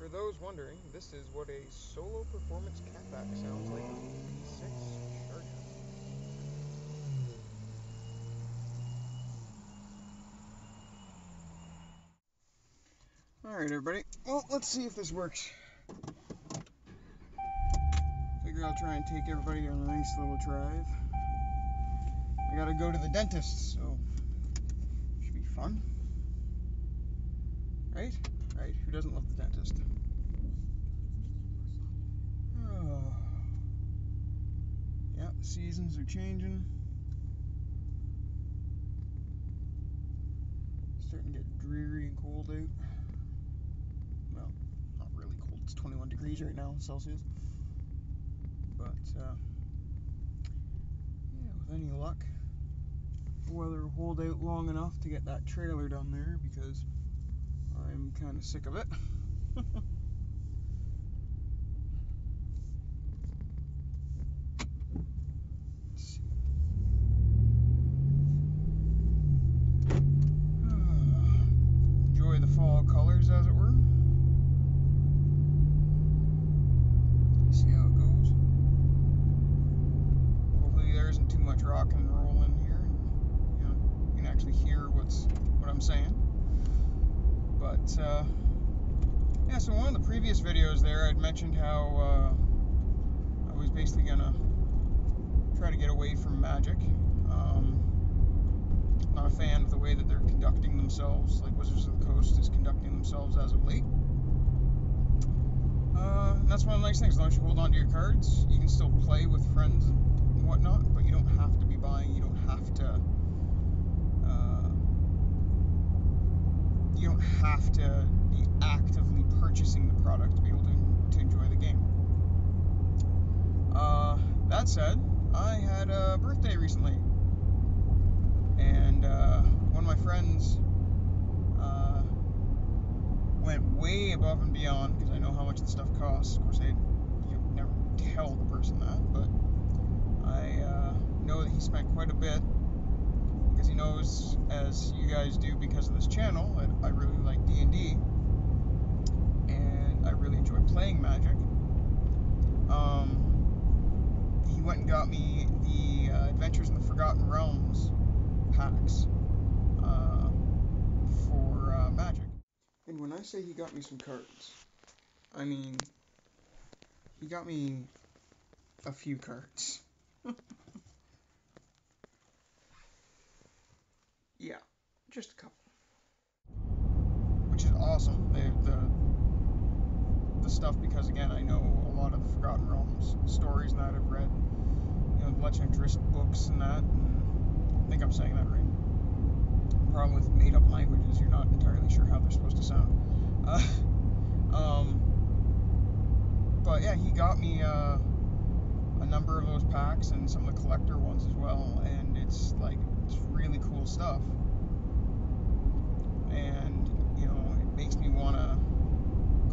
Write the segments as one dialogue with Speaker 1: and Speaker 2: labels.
Speaker 1: For those wondering, this is what a solo performance catback sounds like on the 6 Charger. Alright everybody, well let's see if this works. Figure I'll try and take everybody on a nice little drive. I gotta go to the dentist, so should be fun. Right? Right, who doesn't love the dentist? Oh. Yeah, the seasons are changing. Starting to get dreary and cold out. Well, not really cold, it's 21 degrees right now, Celsius. But, yeah, with any luck, the weather will hold out long enough to get that trailer done there, because I'm kind of sick of it. Enjoy the fall colors, as it were. See how it goes. Hopefully there isn't too much rock and roll in here, and you can actually hear what I'm saying. But yeah, so one of the previous videos there, I'd mentioned how I was basically gonna try to get away from Magic. Not a fan of the way that they're conducting themselves, like Wizards of the Coast is conducting themselves as of late. And that's one of the nice things. As long as you hold on to your cards, you can still play with friends and whatnot, but you don't have to be buying, you don't have to be actively purchasing the product to be able to enjoy the game. That said, I had a birthday recently, and one of my friends went way above and beyond, because I know how much the stuff costs. Of course, you never tell the person that, but I know that he spent quite a bit, because he knows, as you guys do because of this channel, that I really like D&D, and I really enjoy playing Magic. He went and got me the Adventures in the Forgotten Realms packs for Magic. And when I say he got me some cards, I mean, he got me a few cards. Yeah, just a couple. Which is awesome. The stuff, because again, I know a lot of the Forgotten Realms stories and that I've read, the Legend of Drizzt books and that, and I think I'm saying that right. The problem with made-up languages, you're not entirely sure how they're supposed to sound. But yeah, he got me a number of those packs and some of the collector ones as well, and it's really cool stuff. And it makes me want to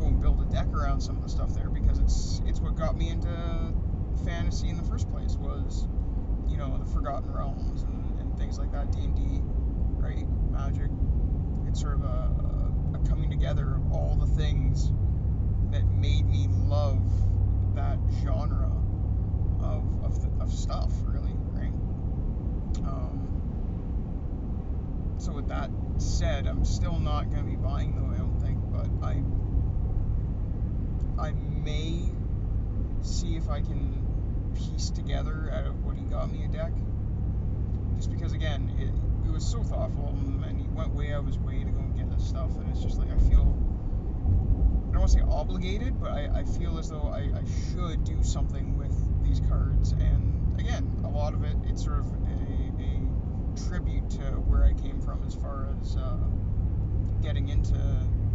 Speaker 1: go and build a deck around some of the stuff there, because it's what got me into fantasy in the first place, was the Forgotten Realms and things like that, D&D, right, Magic. It's sort of a coming together of all the things that made me love that genre of stuff, really, right? So with that said, I'm still not going to be buying them, I don't think, but I may see if I can piece together out of what he got me a deck, just because, again, it was so thoughtful of him, and he went way out of his way to go and get this stuff, and it's just like, I don't want to say obligated, but I feel as though I should do something with these cards. And again, a lot of it's sort of a tribute to where I came from as far as getting into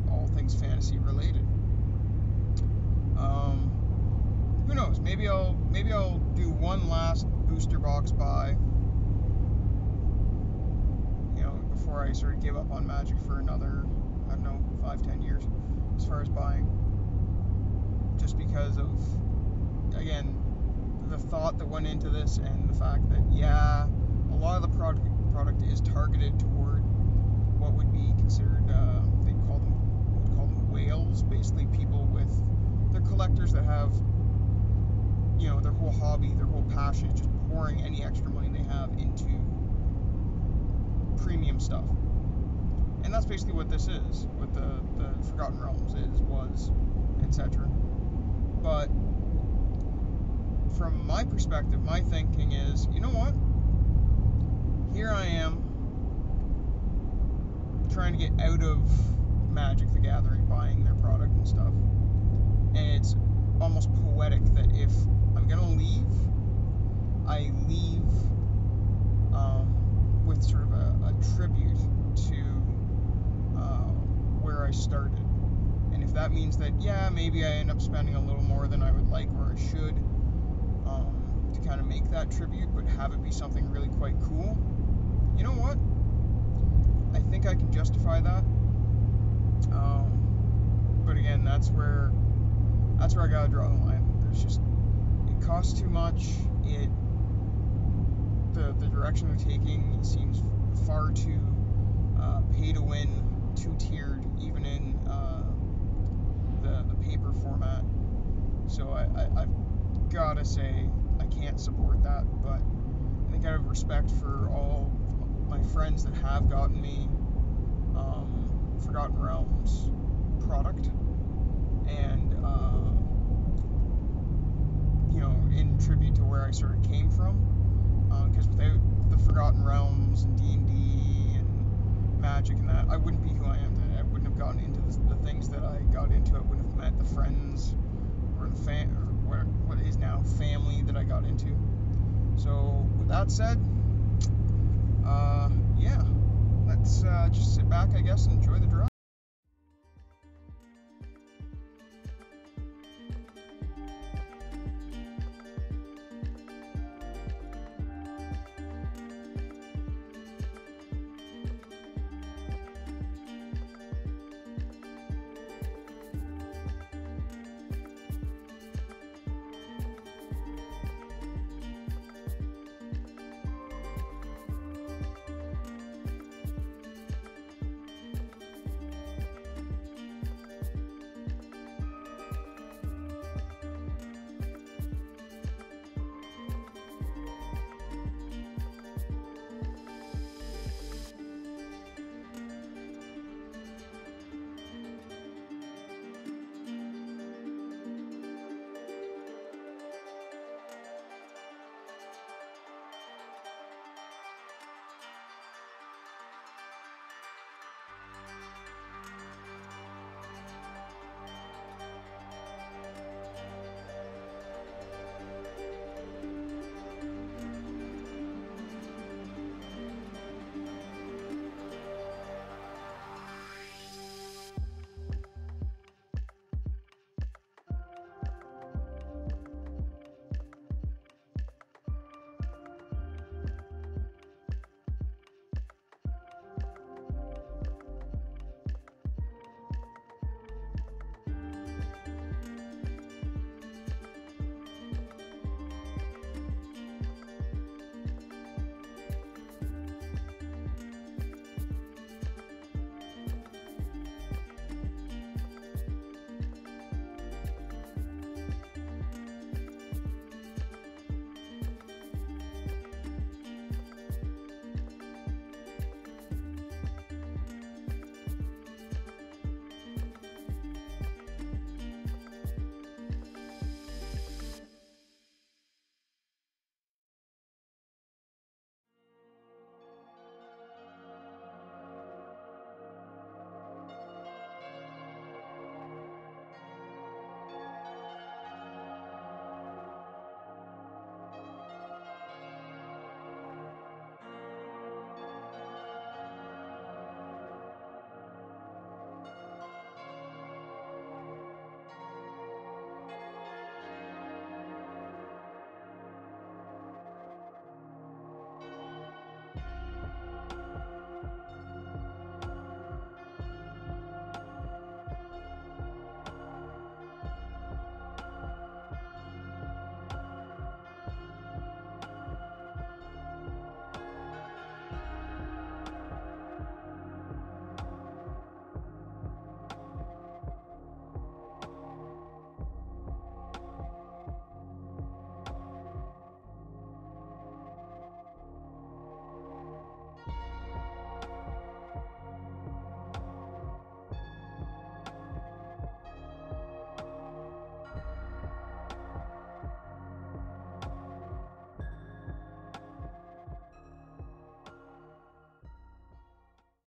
Speaker 1: all things fantasy related. Who knows? Maybe I'll do one last booster box buy, before I sort of give up on Magic for another, I don't know, 5-10 years as far as buying. Just because of, again, the thought that went into this, and the fact that, yeah, a lot of the product is targeted toward what would be considered, would call them whales, Realms, basically people with, they're collectors that have, their whole hobby, their whole passion is just pouring any extra money they have into premium stuff. And that's basically what this is, what the Forgotten Realms was, etc. But from my perspective, my thinking is, you know what? Here I am trying to get out of Magic the Gathering, buying their product and stuff. And it's almost poetic that if I'm going to leave, I leave with sort of a tribute to where I started. And if that means that, yeah, maybe I end up spending a little more than I would like or I should to kind of make that tribute, but have it be something really quite cool, you know what? I think I can justify that. But again, that's where I gotta draw the line. There's just, it costs too much. The direction they're taking seems far too pay to win, two-tiered, even in the paper format. So I've gotta say I can't support that. But I think out of respect for all my friends that have gotten me Forgotten Realms product, and in tribute to where I sort of came from, because without the Forgotten Realms and D&D and Magic and that, I wouldn't be who I am today. I wouldn't have gotten into the things that I got into. I wouldn't have met the friends or what is now family that I got into. So with that said, yeah, let's just sit back, I guess, and enjoy the drive.